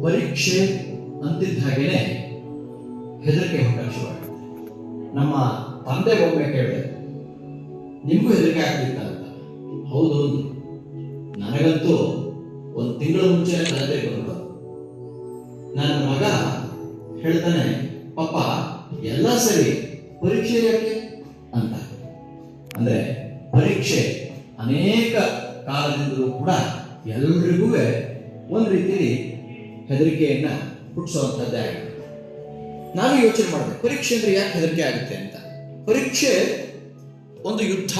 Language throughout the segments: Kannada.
ಪರೀಕ್ಷೆ ಅಂತಿದ್ದ ಹಾಗೇನೆ ಹೆದರಿಕೆ ಹುಟ್ಟಕ್ಕೆ ಶುರುವಾಗುತ್ತೆ. ನಮ್ಮ ತಂದೆ ಒಮ್ಮೆ ಕೇಳಿದೆ, ನಿಮಗೂ ಹೆದರಿಕೆ ಆಗ್ತಿತ್ತ ಅಂತ. ಹೌದು, ನನಗಂತೂ ಒಂದು ತಿಂಗಳ ಮುಂಚೆ ತರಬೇತಿ ಬಂದ್ರು. ನನ್ನ ಮಗ ಹೇಳ್ತಾನೆ, ಪಾಪ ಎಲ್ಲ ಸರಿ, ಪರೀಕ್ಷೆ ಯಾಕೆ ಅಂತ. ಅಂದ್ರೆ ಪರೀಕ್ಷೆ ಅನೇಕ ಕಾಲದಿಂದಲೂ ಕೂಡ ಎಲ್ರಿಗೂ ಒಂದು ರೀತಿಯಲ್ಲಿ ಹೆದರಿಕೆಯನ್ನ ಹುಟ್ಟಿಸುವಂಥದ್ದೇ ಆಗಿದೆ. ನಾನು ಯೋಚನೆ ಮಾಡಿದೆ, ಪರೀಕ್ಷೆ ಅಂದ್ರೆ ಯಾಕೆ ಹೆದರಿಕೆ ಆಗುತ್ತೆ ಅಂತ. ಪರೀಕ್ಷೆ ಒಂದು ಯುದ್ಧ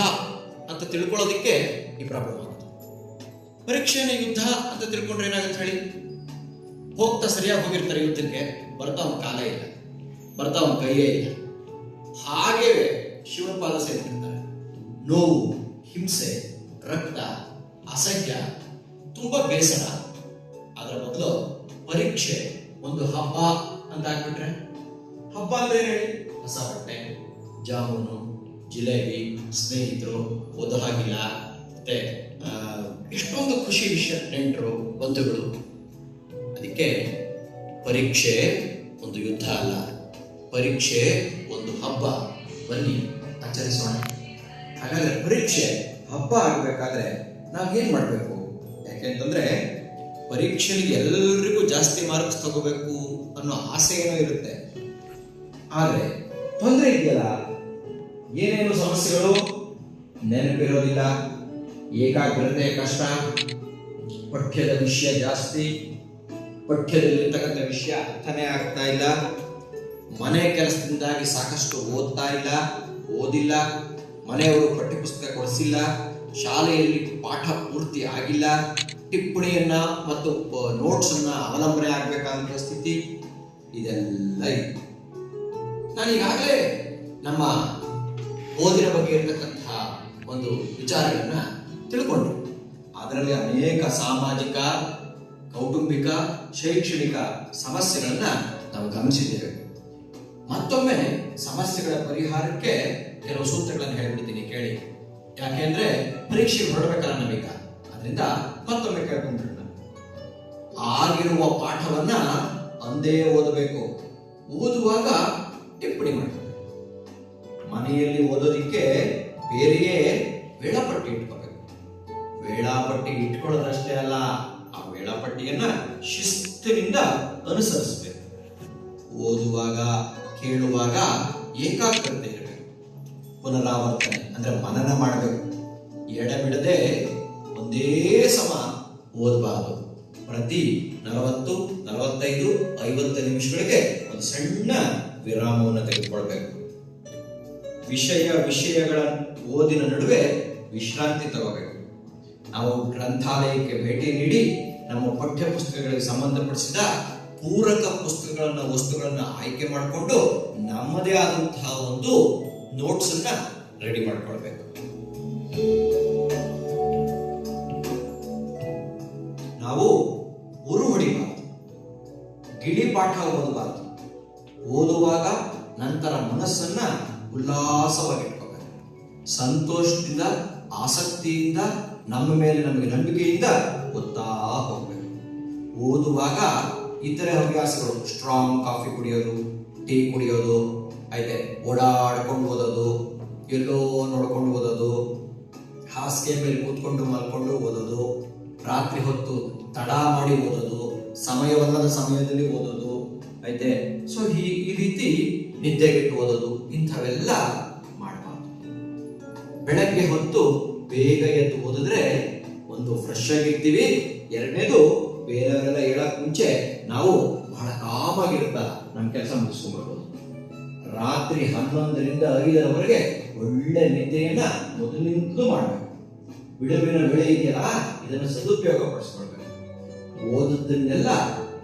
ಅಂತ ತಿಳ್ಕೊಳ್ಳೋದಿಕ್ಕೆ ಈ ಪ್ರಾಬ್ಲಮ್ ಆಗುತ್ತೆ. ಪರೀಕ್ಷೆನ ಯುದ್ಧ ಅಂತ ತಿಳ್ಕೊಂಡ್ರೆ ಏನಾಗುತ್ತೆ ಹೇಳಿ? ಹೋಗ್ತಾ ಸರಿಯಾಗಿ ಹೋಗಿರ್ತಾರೆ ಯುದ್ಧಕ್ಕೆ, ಬರ್ತಾ ಒಂದು ಕಾಲೇ ಇಲ್ಲ, ಬರ್ತಾ ಒಂದು ಕೈಯೇ ಇಲ್ಲ. ಹಾಗೆ ಶಿವಪಾದ ಸೇರಿರ್ತಾರೆ. ನೋವು, ಹಿಂಸೆ, ರಕ್ತ, ಅಸಹ್ಯ, ತುಂಬಾ ಬೇಸರ. ಅದರ ಬದಲು ಪರೀಕ್ಷೆ ಒಂದು ಹಬ್ಬ ಅಂತ ಆಗ್ಬಿಟ್ರೆ, ಹಬ್ಬ ಅಂದ್ರೆ ಹೇಳಿ, ಹೊಸ ಬಟ್ಟೆ, ಜಾಮೂನು, ಜಿಲೇಬಿ, ಸ್ನೇಹಿತರು, ಓದೋ ಹಾಗಿಲ್ಲ, ಮತ್ತೆ ಎಷ್ಟೊಂದು ಖುಷಿ ವಿಷಯ, ನೆಂಟರು, ಬಂಧುಗಳು. ಅದಕ್ಕೆ ಪರೀಕ್ಷೆ ಒಂದು ಯುದ್ಧ ಅಲ್ಲ, ಪರೀಕ್ಷೆ ಒಂದು ಹಬ್ಬ. ಬನ್ನಿ ಆಚರಿಸೋಣ. ಹಾಗಾದ್ರೆ ಪರೀಕ್ಷೆ ಹಬ್ಬ ಆಗ್ಬೇಕಾದ್ರೆ ನಾವೇನ್ ಮಾಡ್ಬೇಕು? ಯಾಕೆಂತಂದ್ರೆ ಪರೀಕ್ಷೆಗೆ ಎಲ್ಲರಿಗೂ ಜಾಸ್ತಿ ಮಾರ್ಕ್ಸ್ ತಗೋಬೇಕು ಅನ್ನೋ ಆಸೆ ಏನೋ ಇರುತ್ತೆ. ಆದ್ರೆ ತೊಂದರೆ ಇದೆಯಲ್ಲ, ಏನೇನು ಸಮಸ್ಯೆಗಳು? ನೆನಪಿರೋದಿಲ್ಲ, ಏಕಾಗ್ರತೆ ಕಷ್ಟ, ಪಠ್ಯದ ವಿಷಯ ಜಾಸ್ತಿ, ಪಠ್ಯದಲ್ಲಿರ್ತಕ್ಕಂಥ ವಿಷಯ ಅರ್ಥನೇ ಆಗ್ತಾ ಇಲ್ಲ, ಮನೆ ಕೆಲಸದಿಂದಾಗಿ ಸಾಕಷ್ಟು ಓದ್ತಾ ಇಲ್ಲ, ಓದಿಲ್ಲ, ಮನೆಯವರು ಪಠ್ಯಪುಸ್ತಕ ಕೊಡಿಸಿಲ್ಲ, ಶಾಲೆಯಲ್ಲಿ ಪಾಠ ಪೂರ್ತಿ ಆಗಿಲ್ಲ, ಟಿಪ್ಪಣಿಯನ್ನ ಮತ್ತು ನೋಟ್ಸ್ ಅನ್ನ ಅವಲಂಬನೆ ಆಗ್ಬೇಕಾದಂತ ಸ್ಥಿತಿ, ಇದೆಲ್ಲ ಇದೆ. ನಾನು ಈಗಾಗಲೇ ನಮ್ಮ ಓದಿನ ಬಗ್ಗೆ ಇರತಕ್ಕಂತಹ ಒಂದು ವಿಚಾರಗಳನ್ನ ತಿಳ್ಕೊಂಡೆ. ಅದರಲ್ಲಿ ಅನೇಕ ಸಾಮಾಜಿಕ, ಕೌಟುಂಬಿಕ, ಶೈಕ್ಷಣಿಕ ಸಮಸ್ಯೆಗಳನ್ನ ನಾವು ಗಮನಿಸಿದ್ದೇವೆ. ಮತ್ತೊಮ್ಮೆ ಸಮಸ್ಯೆಗಳ ಪರಿಹಾರಕ್ಕೆ ಕೆಲವು ಸೂತ್ರಗಳನ್ನು ಹೇಳ್ಬಿಡ್ತೀನಿ, ಕೇಳಿ. ಯಾಕೆಂದ್ರೆ ಪರೀಕ್ಷೆಗೆ ಹೊರಡಬೇಕಲ್ಲ ನಮೀಗ, ಅದರಿಂದ ಮತ್ತೊಮ್ಮೆ ಕೇಳ್ಕೊಂಡ್ಬಿಡೋಣ. ಆಗಿರುವ ಪಾಠವನ್ನ ಅಂದೇ ಓದಬೇಕು. ಓದುವಾಗ ಟಿಪ್ಪಣಿ ಮಾಡಬೇಕು. ಮನೆಯಲ್ಲಿ ಓದೋದಿಕ್ಕೆ ಬೇರೆಯೇ ವೇಳಾಪಟ್ಟಿ ಇಟ್ಕೋಬೇಕು. ವೇಳಾಪಟ್ಟಿ ಇಟ್ಕೊಳ್ಳೋದಷ್ಟೇ ಅಲ್ಲ, ಆ ವೇಳಾಪಟ್ಟಿಯನ್ನ ಶಿಸ್ತಿನಿಂದ ಅನುಸರಿಸಬೇಕು. ಓದುವಾಗ, ಕೇಳುವಾಗ ಏಕಾಗ್ರತೆ ಇರಬೇಕು. ಪುನರಾವರ್ತನೆ ಅಂದ್ರೆ ಮನನ ಮಾಡಬೇಕು. ಎಡಬಿಡದೆ ಒಂದೇ ಸಮ ಓದಬಾರದು. ಪ್ರತಿ 40, 45, 50 ನಿಮಿಷಗಳಿಗೆ ಒಂದು ಸಣ್ಣ ವಿರಾಮವನ್ನು ತೆಗೆದುಕೊಳ್ಬೇಕು. ವಿಷಯಗಳ ಓದಿನ ನಡುವೆ ವಿಶ್ರಾಂತಿ ತಗೋಬೇಕು. ನಾವು ಗ್ರಂಥಾಲಯಕ್ಕೆ ಭೇಟಿ ನೀಡಿ ನಮ್ಮ ಪಠ್ಯ ಪುಸ್ತಕಗಳಿಗೆ ಸಂಬಂಧಪಡಿಸಿದ ಪೂರಕ ವಸ್ತುಗಳನ್ನ ಆಯ್ಕೆ ಮಾಡಿಕೊಂಡು ನಮ್ಮದೇ ಆದಂತಹ ಒಂದು ನೋಟ್ಸ್ ಅನ್ನ ರೆಡಿ ಮಾಡ್ಕೊಳ್ಬೇಕು. ನಾವು ಉರು ಹೊಡಿಬಾರ್ದು, ಗಿಳಿ ಪಾಠ ಓದಬಾರ್ದು. ಓದುವಾಗ ನಂತರ ಮನಸ್ಸನ್ನ ಉಲ್ಲಾಸವಾಗಿಟ್ಕೋಬೇಕು. ಸಂತೋಷದಿಂದ, ಆಸಕ್ತಿಯಿಂದ, ನಮ್ಮ ಮೇಲೆ ನಮಗೆ ನಂಬಿಕೆಯಿಂದ ಓದ್ತಾ ಹೋಗ್ಬೇಕು. ಓದುವಾಗ ಇತರೆ ಹವ್ಯಾಸಗಳು, ಸ್ಟ್ರಾಂಗ್ ಕಾಫಿ ಕುಡಿಯೋದು, ಟೀ ಕುಡಿಯೋದು, ಐತೆ ಓಡಾಡ್ಕೊಂಡು ಓದೋದು, ಎಲ್ಲೋ ನೋಡ್ಕೊಂಡು ಓದೋದು, ಹಾಸಿಗೆ ಮೇಲೆ ಕೂತ್ಕೊಂಡು ಮಲ್ಕೊಂಡು ಓದೋದು, ರಾತ್ರಿ ಹೊತ್ತು ತಡ ಮಾಡಿ ಓದೋದು, ಸಮಯವಲ್ಲದ ಸಮಯದಲ್ಲಿ ಓದೋದು, ಐತೆ ಸೊ ಈ ರೀತಿ ನಿದ್ದೆಗೆಟ್ಟು ಓದೋದು, ಇಂಥವೆಲ್ಲ ಮಾಡಬಾರ್ದು. ಬೆಳಗ್ಗೆ ಹೊತ್ತು ಬೇಗ ಎದ್ದು ಓದಿದ್ರೆ ಒಂದು ಫ್ರೆಶ್ ಆಗಿರ್ತೀವಿ. ಎರಡನೇದು, ಬೇರೆಯವರೆಲ್ಲ ಹೇಳಕ್ ಮುಂಚೆ ನಾವು ಬಹಳ ಕಾಮಾಗಿರುತ್ತ ನಮ್ಮ ಕೆಲಸ ಮುಗಿಸ್ಕೊಂಡ್ಬರ್ಬೋದು. ರಾತ್ರಿ 11ರಿಂದ 5ರವರೆಗೆ ಒಳ್ಳೆ ನಿದ್ದೆಯನ್ನ ಮೊದಲಿನಿಂದಲೂ ಮಾಡಬೇಕು. ಬಿಡುವಿನ ವೇಳೆ ಇದೆಯಲ್ಲ, ಇದನ್ನು ಸದುಪಯೋಗ ಪಡಿಸ್ಕೊಳ್ಬೇಕು. ಓದುತ್ತನ್ನೆಲ್ಲ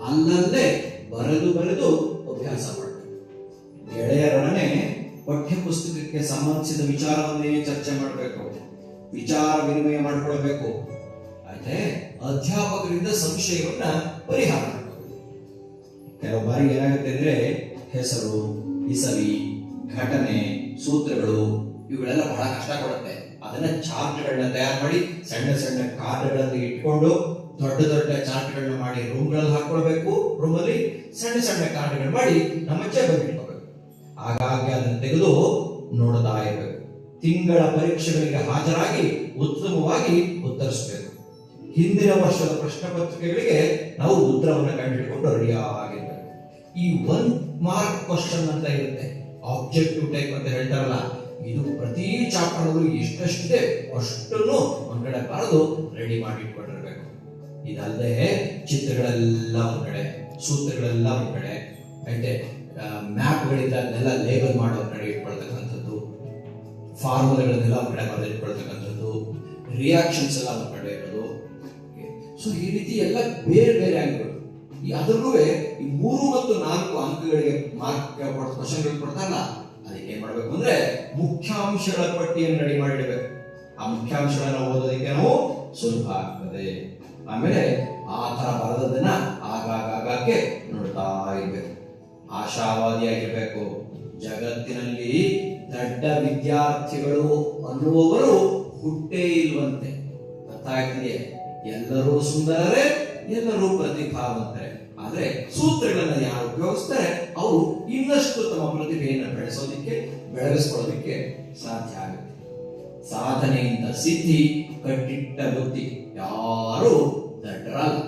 ಅಲ್ಲಲ್ಲೇ ಬರೆದು ಅಭ್ಯಾಸ ಮಾಡಬೇಕು. ಗೆಳೆಯರೊಡನೆ ಪಠ್ಯ ಪುಸ್ತಕಕ್ಕೆ ಸಂಬಂಧಿಸಿದ ವಿಚಾರವನ್ನೇ ಚರ್ಚೆ ಮಾಡಬೇಕು. ವಿಚಾರ ವಿನಿಮಯ ಮಾಡಿಕೊಳ್ಬೇಕು. ಆಯ್ತೆ, ಅಧ್ಯಾಪಕರಿಂದ ಸಂಶಯವನ್ನ ಪರಿಹಾರ ಮಾಡಬೇಕು. ಕೆಲವು ಬಾರಿ ಏನಾಗುತ್ತೆ ಅಂದ್ರೆ ಹೆಸರು, ಇಸವಿ, ಘಟನೆ, ಸೂತ್ರಗಳು ಇವುಗಳೆಲ್ಲ ಬಹಳ ಕಷ್ಟ ಕೊಡುತ್ತೆ. ಅದನ್ನ ಚಾರ್ಟ್ಗಳನ್ನ ತಯಾರು ಮಾಡಿ ಸಣ್ಣ ಸಣ್ಣ ಕಾರ್ಡ್ಗಳನ್ನು ಇಟ್ಕೊಂಡು ದೊಡ್ಡ ದೊಡ್ಡ ಚಾರ್ಟ್ಗಳನ್ನ ಮಾಡಿ ರೂಮ್ಗಳಲ್ಲಿ ಹಾಕೊಳ್ಬೇಕು. ರೂಮಲ್ಲಿ ಸಣ್ಣ ಸಣ್ಣ ಕಾರ್ಡ್ಗಳು ಮಾಡಿ ನಮ್ಮ ಜೇಬಲ್ಲಿ ಇಟ್ಕೋಬೇಕು. ಹಾಗಾಗಿ ಅದನ್ನು ತೆಗೆದು ನೋಡ್ತಾ ಇರಬೇಕು. ತಿಂಗಳ ಪರೀಕ್ಷೆಗಳಿಗೆ ಹಾಜರಾಗಿ ಉತ್ತಮವಾಗಿ ಉತ್ತರಿಸಬೇಕು. ಹಿಂದಿನ ವರ್ಷದ ಪ್ರಶ್ನೆ ಪತ್ರಿಕೆಗಳಿಗೆ ನಾವು ಉತ್ತರವನ್ನು ಕಂಡುಹಿಡಿಕೊಂಡು ರೆಡಿಯಾಗಿರ್ಬೇಕು. ಈ 1 ಮಾರ್ಕ್ ಕ್ವಶನ್ ಅಂತ ಇರುತ್ತೆ, ಆಬ್ಜೆಕ್ಟಿವ್ ಟೈಪ್ ಅಂತ ಹೇಳ್ತಾರಲ್ಲ, ಇದು ಪ್ರತಿ ಚಾಪ್ಟರ್ ಅಲ್ಲೂ ಎಷ್ಟೆಷ್ಟಿದೆ ಅಷ್ಟನ್ನು ಒಂದ್ ಕಡೆ ಬರೆದು ರೆಡಿ ಮಾಡಿ ಇಟ್ಕೊಂಡಿರ್ಬೇಕು. ಇದಲ್ಲದೆ ಚಿತ್ರಗಳೆಲ್ಲ ಒಂದ್ ಕಡೆ, ಸೂತ್ರಗಳೆಲ್ಲ ಒಂದ್ ಕಡೆ, ಮತ್ತೆ ಮ್ಯಾಪ್ಗಳಿಂದ ಅದನ್ನೆಲ್ಲ ಲೇಬಲ್ ಮಾಡೋ ಒಂದ್ ಕಡೆ ಇಟ್ಕೊಳ್ತಕ್ಕಂಥದ್ದು, ಫಾರ್ಮುಲಾಗಳನ್ನೆಲ್ಲ ಒಂದ್ ಕಡೆ ಬರೆದು ಇಟ್ಕೊಳ್ತಕ್ಕಂಥದ್ದು, ರಿಯಾಕ್ಷನ್ಸ್ ಎಲ್ಲ ಒಂದ್ ಕಡೆ ಇರೋದು. ಸೊ ಈ ರೀತಿ ಎಲ್ಲ ಬೇರೆ ಬೇರೆ ಅಂಕಗಳು. ಅದರಲ್ಲೂ ಈ 3 ಮತ್ತು 4 ಅಂಕಗಳಿಗೆ ಮಾರ್ಕ್ ಕ್ವಶನ್ಗಳು ಕೊಡ್ತಾರಲ್ಲ, ಅದಕ್ಕೆ ಏನ್ ಮಾಡ್ಬೇಕು ಅಂದ್ರೆ ಮುಖ್ಯಾಂಶಗಳ ಪಟ್ಟಿಯನ್ನು ರೆಡಿ ಮಾಡಿಡಬೇಕು. ಆ ಮುಖ್ಯಾಂಶಗಳನ್ನ ಓದೋದಕ್ಕೆ ನಾವು ಸುಲಭ ಆಗ್ತದೆ. ಆಮೇಲೆ ಆ ತರ ಬರೆದದನ್ನ ಆಗಾಗಕ್ಕೆ ನೋಡ್ತಾ ಇರ್ಬೇಕು. ಆಶಾವಾದಿಯಾಗಿರ್ಬೇಕು. ಜಗತ್ತಿನಲ್ಲಿ ದೊಡ್ಡ ವಿದ್ಯಾರ್ಥಿಗಳು ಅನ್ನುವವರು ಹುಟ್ಟೇ ಇಲ್ವಂತೆ. ಗೊತ್ತಾಗ್ತಿದೆ? ಎಲ್ಲರೂ ಸುಂದರರೇ, ಎಲ್ಲರೂ ಪ್ರತಿಭಾವಂತರೇ. ಆದ್ರೆ ಸೂತ್ರಗಳನ್ನ ಯಾರು ಉಪಯೋಗಿಸ್ತಾರೆ ಅವರು ಇನ್ನಷ್ಟು ತಮ್ಮ ಪ್ರತಿಭೆಯನ್ನು ಬೆಳಗಿಸ್ಕೊಳ್ಳೋದಕ್ಕೆ ಸಾಧ್ಯ ಆಗುತ್ತೆ. ಸಾಧನೆಯಿಂದ ಸಿದ್ಧಿ, ಕಟ್ಟಿಟ್ಟ ಬುದ್ಧಿ. ಯಾರು ದಡ್ಡರಲ್ಲ.